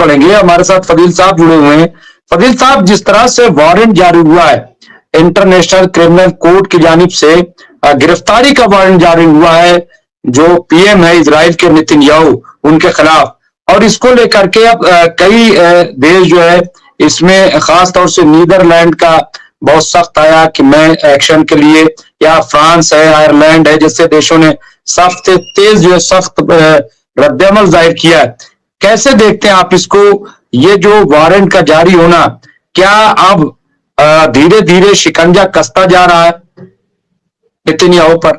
पड़ेंगे। हमारे साथ फदील साहब जुड़े हुए हैं। फदील साहब, जिस तरह से वारंट जारी हुआ है इंटरनेशनल क्रिमिनल कोर्ट की जानिब से, गिरफ्तारी का वारंट जारी हुआ है जो पीएम है इजराइल के नेतन्याहू, उनके खिलाफ, और इसको लेकर के अब कई देश जो है इसमें, खास तौर से नीदरलैंड का बहुत सख्त आया कि मैं एक्शन के लिए, या फ्रांस है, आयरलैंड है, जैसे देशों ने सख्त तेज जो है सख्त रद्दमल जाहिर किया है। कैसे देखते हैं आप इसको, ये जो वारंट का जारी होना, क्या अब धीरे धीरे शिकंजा कसता जा रहा है नेतन्याहू पर?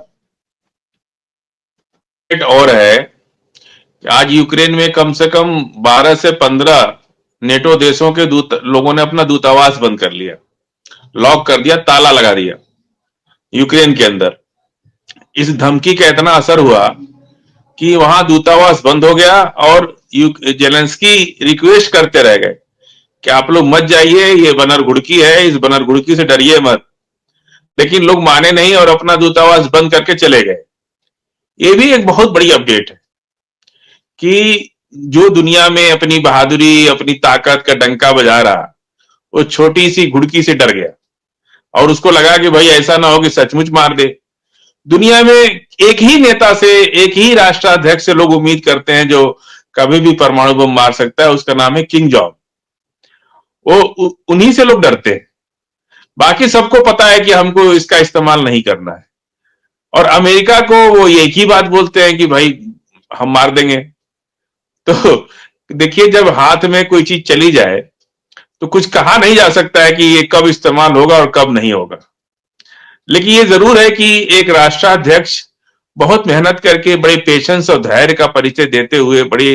और है कि आज यूक्रेन में कम से कम 12 से 15 नेटो देशों के लोगों ने अपना दूतावास बंद कर लिया, लॉक कर दिया, ताला लगा दिया यूक्रेन के अंदर। इस धमकी का इतना असर हुआ कि वहां दूतावास बंद हो गया और जेलेंस्की रिक्वेस्ट करते रह गए कि आप लोग मत जाइए, ये बनर घुड़की है, इस बनर घुड़की से डरिए मत। लेकिन लोग माने नहीं और अपना दूतावास बंद करके चले गए। ये भी एक बहुत बड़ी अपडेट है कि जो दुनिया में अपनी बहादुरी, अपनी ताकत का डंका बजा रहा, वो छोटी सी घुड़की से डर गया और उसको लगा कि भाई ऐसा ना हो कि सचमुच मार दे। दुनिया में एक ही नेता से, एक ही राष्ट्राध्यक्ष से लोग उम्मीद करते हैं जो कभी भी परमाणु बम मार सकता है, उसका नाम है किंग जॉन। वो उन्हीं से लोग डरते हैं। बाकी सबको पता है कि हमको इसका इस्तेमाल नहीं करना है। और अमेरिका को वो एक ही बात बोलते हैं कि भाई हम मार देंगे। तो देखिए, जब हाथ में कोई चीज चली जाए तो कुछ कहा नहीं जा सकता है कि ये कब इस्तेमाल होगा और कब नहीं होगा। लेकिन ये जरूर है कि एक राष्ट्राध्यक्ष बहुत मेहनत करके बड़े पेशेंस और धैर्य का परिचय देते हुए बड़ी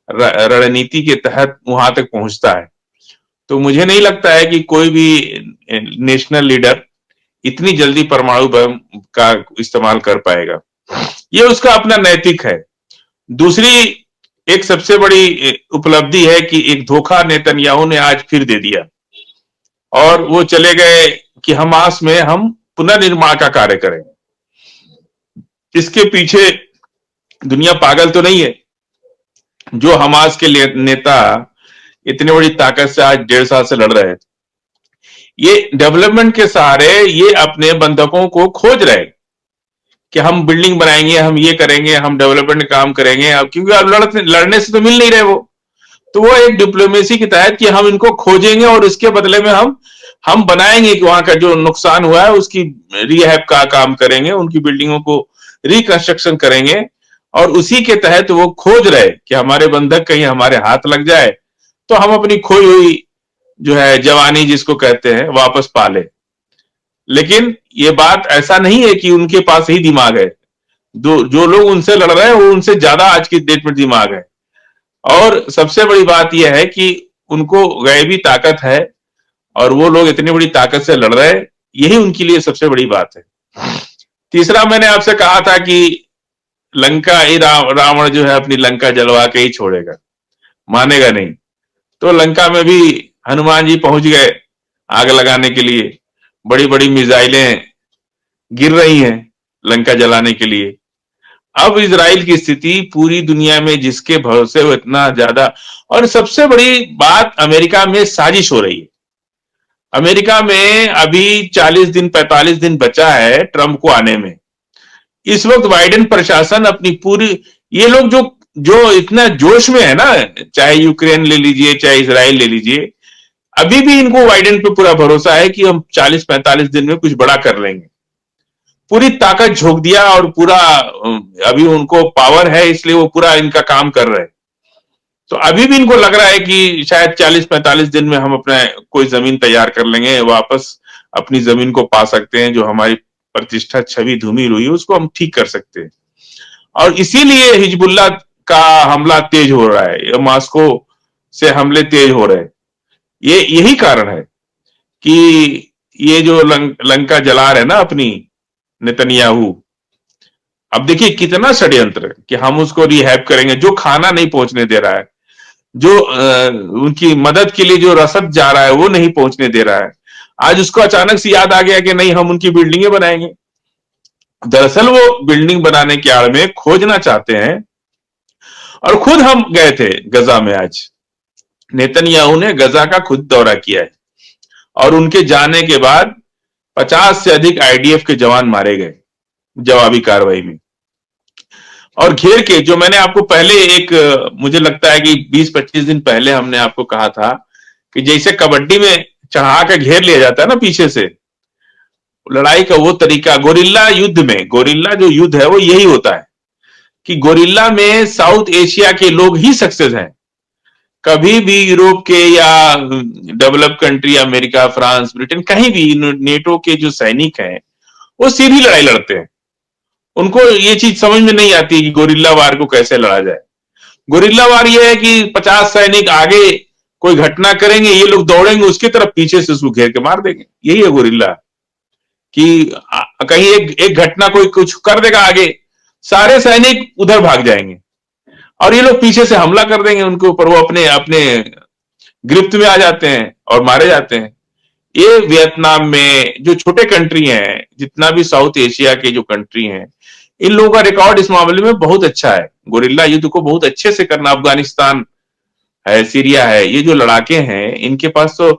रणनीति के तहत वहां तक पहुंचता है। तो मुझे नहीं लगता है कि कोई भी नेशनल लीडर इतनी जल्दी परमाणु बम का इस्तेमाल कर पाएगा। ये उसका अपना नैतिक है। दूसरी एक सबसे बड़ी उपलब्धि है कि एक धोखा नेतन्याहू ने आज फिर दे दिया और वो चले गए कि हमास में हम पुनर्निर्माण का कार्य करें। इसके पीछे दुनिया पागल तो नहीं है। जो हमास के नेता इतनी बड़ी ताकत से आज 1.5 साल से लड़ रहे हैं, ये डेवलपमेंट के सहारे ये अपने बंधकों को खोज रहे कि हम बिल्डिंग बनाएंगे, हम ये करेंगे, हम डेवलपमेंट काम करेंगे। अब क्योंकि अब लड़ने से तो मिल नहीं रहे वो, तो वो एक डिप्लोमेसी के तहत कि हम इनको खोजेंगे और इसके बदले में हम बनाएंगे कि वहां का जो नुकसान हुआ है उसकी रिहैब का काम करेंगे, उनकी बिल्डिंगों को रिकंस्ट्रक्शन करेंगे। और उसी के तहत वो खोज रहे कि हमारे बंधक कहीं हमारे हाथ लग जाए तो हम अपनी खोई हुई जो है जवानी जिसको कहते हैं वापस पाले। लेकिन ये बात ऐसा नहीं है कि उनके पास ही दिमाग है। जो लोग उनसे लड़ रहे हैं वो उनसे ज्यादा आज की डेट में दिमाग है। और सबसे बड़ी बात यह है कि उनको गैबी ताकत है और वो लोग इतनी बड़ी ताकत से लड़ रहे हैं, यही उनके लिए सबसे बड़ी बात है। तीसरा, मैंने आपसे कहा था कि लंका ही रावण जो है अपनी लंका जलवा के ही छोड़ेगा, मानेगा नहीं। तो लंका में भी हनुमान जी पहुंच गए आग लगाने के लिए। बड़ी बड़ी मिसाइलें गिर रही हैं लंका जलाने के लिए। अब इजराइल की स्थिति पूरी दुनिया में जिसके भरोसे वो इतना ज्यादा, और सबसे बड़ी बात अमेरिका में साजिश हो रही है। अमेरिका में अभी 40 दिन 45 दिन बचा है ट्रंप को आने में। इस वक्त बाइडेन प्रशासन अपनी पूरी, ये लोग जो इतना जोश में है ना, चाहे यूक्रेन ले लीजिए चाहे इजराइल ले लीजिए, अभी भी इनको बाइडेन पे पूरा भरोसा है कि हम 40-45 दिन में कुछ बड़ा कर लेंगे। पूरी ताकत झोंक दिया और पूरा अभी उनको पावर है इसलिए वो पूरा इनका काम कर रहे हैं। तो अभी भी इनको लग रहा है कि शायद 40-45 दिन में हम अपना कोई जमीन तैयार कर लेंगे, वापस अपनी जमीन को पा सकते हैं, जो हमारी प्रतिष्ठा छवि धूमिल हुई उसको हम ठीक कर सकते हैं। और इसीलिए हिजबुल्लाह का हमला तेज हो रहा है, मॉस्को से हमले तेज हो रहे हैं। यही कारण है कि ये जो लंका जला रहे ना अपनी नेतन्याहू, अब देखिए कितना षड्यंत्र कि हम उसको रिहैब करेंगे। जो खाना नहीं पहुंचने दे रहा है, जो उनकी मदद के लिए जो रसद जा रहा है वो नहीं पहुंचने दे रहा है, आज उसको अचानक से याद आ गया कि नहीं हम उनकी बिल्डिंगें बनाएंगे। दरअसल वो बिल्डिंग बनाने के आड़ में खोजना चाहते हैं। और खुद हम गए थे गजा में आज, नेतन्याहू ने गजा का खुद दौरा किया है और उनके जाने के बाद 50 से अधिक आईडीएफ के जवान मारे गए जवाबी कार्रवाई में। और घेर के, जो मैंने आपको पहले एक, मुझे लगता है कि 20-25 दिन पहले हमने आपको कहा था कि जैसे कबड्डी में चढ़ा के घेर लिया जाता है ना पीछे से, लड़ाई का वो तरीका गोरिल्ला युद्ध में, गोरिल्ला जो युद्ध है वो यही होता है कि गोरिल्ला में साउथ एशिया के लोग ही सक्सेस हैं। कभी भी यूरोप के या develop country, America, France, Britain, कहीं भी नेटो के जो सैनिक हैं वो सीधी लड़ाई लड़ते हैं। उनको ये चीज समझ में नहीं आती कि गोरिल्ला वार को कैसे लड़ा जाए। गोरिल्ला वार ये है कि 50 सैनिक आगे कोई घटना करेंगे, ये लोग दौड़ेंगे उसकी तरफ, पीछे से उसको घेर के मार देंगे। यही है गोरिल्ला, कि कहीं एक घटना कोई कुछ कर देगा आगे, सारे सैनिक उधर भाग जाएंगे और ये लोग पीछे से हमला कर देंगे उनके ऊपर, वो अपने अपने गिरफ्त में आ जाते हैं और मारे जाते हैं। ये वियतनाम में जो छोटे कंट्री हैं, जितना भी साउथ एशिया के जो कंट्री हैं, इन लोगों का रिकॉर्ड इस मामले में बहुत अच्छा है। गोरिल्ला युद्ध को बहुत अच्छे से करना, अफगानिस्तान है, सीरिया है, ये जो लड़ाके हैं इनके पास तो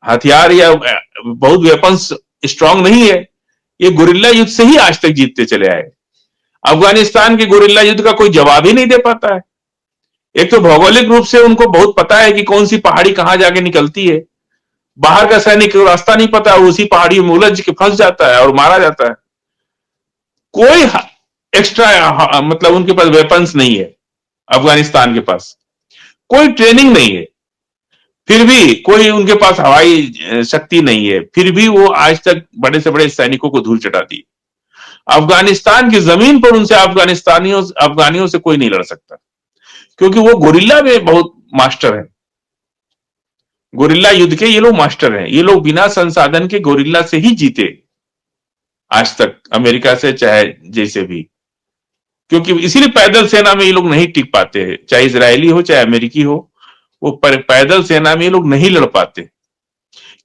हथियार या बहुत वेपन्स स्ट्रांग नहीं है, ये गोरिल्ला युद्ध से ही आज तक जीतते चले आए। अफगानिस्तान के गोरिल्ला युद्ध का कोई जवाब ही नहीं दे पाता है। एक तो भौगोलिक रूप से उनको बहुत पता है कि कौन सी पहाड़ी कहां जाके निकलती है, बाहर का सैनिक को रास्ता नहीं पता, उसी पहाड़ी में उलझ के फंस जाता है और मारा जाता है। कोई एक्स्ट्रा मतलब उनके पास वेपन्स नहीं है, अफगानिस्तान के पास कोई ट्रेनिंग नहीं है, फिर भी कोई उनके पास हवाई शक्ति नहीं है, फिर भी वो आज तक बड़े से बड़े सैनिकों को धूल चटा दी। अफगानिस्तान की जमीन पर उनसे अफगानियों से कोई नहीं लड़ सकता, क्योंकि वो गोरिल्ला में बहुत मास्टर है। गोरिल्ला युद्ध के ये लोग मास्टर हैं। ये लोग बिना संसाधन के गोरिल्ला से ही जीते आज तक, अमेरिका से चाहे जैसे भी, क्योंकि इसीलिए पैदल सेना में ये लोग नहीं टिक पाते हैं, चाहे इजरायली हो चाहे अमेरिकी हो, वो पैदल सेना में ये लोग नहीं लड़ पाते,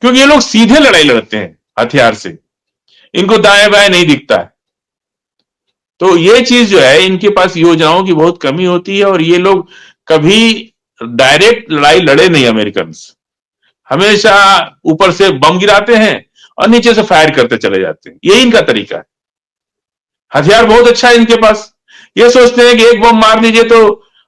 क्योंकि ये लोग सीधे लड़ाई लड़ते हैं हथियार से, इनको दाएं बाएं नहीं दिखता है। तो ये चीज जो है, इनके पास योजनाओं की बहुत कमी होती है और ये लोग कभी डायरेक्ट लड़ाई लड़े नहीं। अमेरिकन हमेशा ऊपर से बम गिराते हैं और नीचे से फायर करते चले जाते हैं, यही इनका तरीका है। हथियार बहुत अच्छा है इनके पास, ये सोचते हैं कि एक बम मार दीजिए तो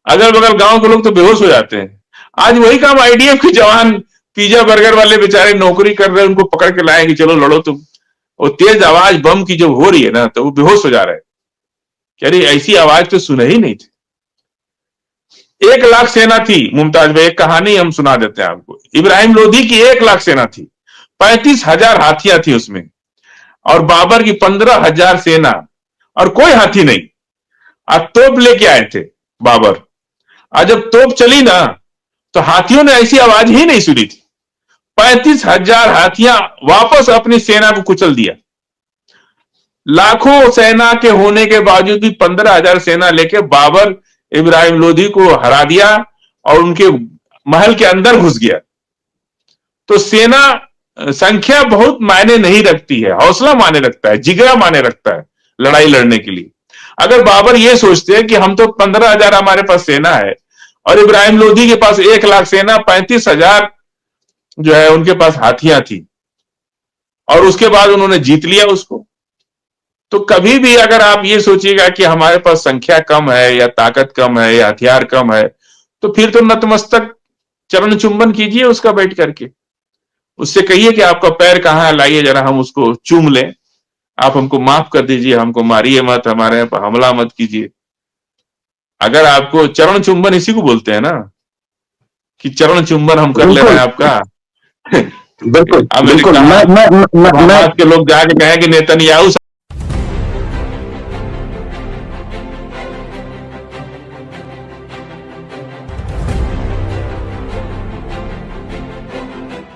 अगल बगल गांव के लोग तो बेहोश हो जाते हैं। आज वही काम आईडीएफ के जवान, पिज्जा बर्गर वाले बेचारे नौकरी कर रहे हैं, उनको पकड़ के लाएंगे, चलो लड़ो तुम। और तेज आवाज बम की जब हो रही है ना, तो वो बेहोश हो जा रहे हैं, अरे ऐसी आवाज तो सुने ही नहीं थी। 1 लाख सेना थी मुमताज भाई, एक कहानी हम सुना देते हैं आपको। इब्राहिम लोधी की 1 लाख सेना थी, 35,000 हाथियां थी उसमें, और बाबर की 15,000 सेना और कोई हाथी नहीं। और तोप लेके आए थे बाबर, और जब तोप चली ना तो हाथियों ने ऐसी आवाज ही नहीं सुनी थी। 35,000 हाथियां वापस अपनी सेना को कुचल दिया। लाखों सेना के होने के बावजूद भी 15,000 सेना लेके बाबर इब्राहिम लोधी को हरा दिया और उनके महल के अंदर घुस गया। तो सेना संख्या बहुत मायने नहीं रखती है, हौसला मायने रखता है, जिगरा मायने रखता है लड़ाई लड़ने के लिए। अगर बाबर ये सोचते हैं कि हम तो 15,000 हमारे पास सेना है और इब्राहिम लोधी के पास 1 लाख सेना, 35,000 जो है उनके पास हाथियां थी, और उसके बाद उन्होंने जीत लिया उसको, तो कभी भी अगर आप ये सोचिएगा कि हमारे पास संख्या कम है या ताकत कम है या हथियार कम है, तो फिर तो नतमस्तक चरण चुंबन कीजिए उसका बैठ करके, उससे कहिए कि आपका पैर कहां है, लाइए जरा हम उसको चूम लें, आप हमको माफ कर दीजिए, हमको मारिए मत, हमारे पर हमला मत कीजिए। अगर आपको चरण चुंबन इसी को बोलते हैं ना, कि चरण चुंबन हम कर ले रहे हैं आपका। बिल्कुल बिल्कुल, अमेरिका के लोग जाके कहें कि नेतन्याहू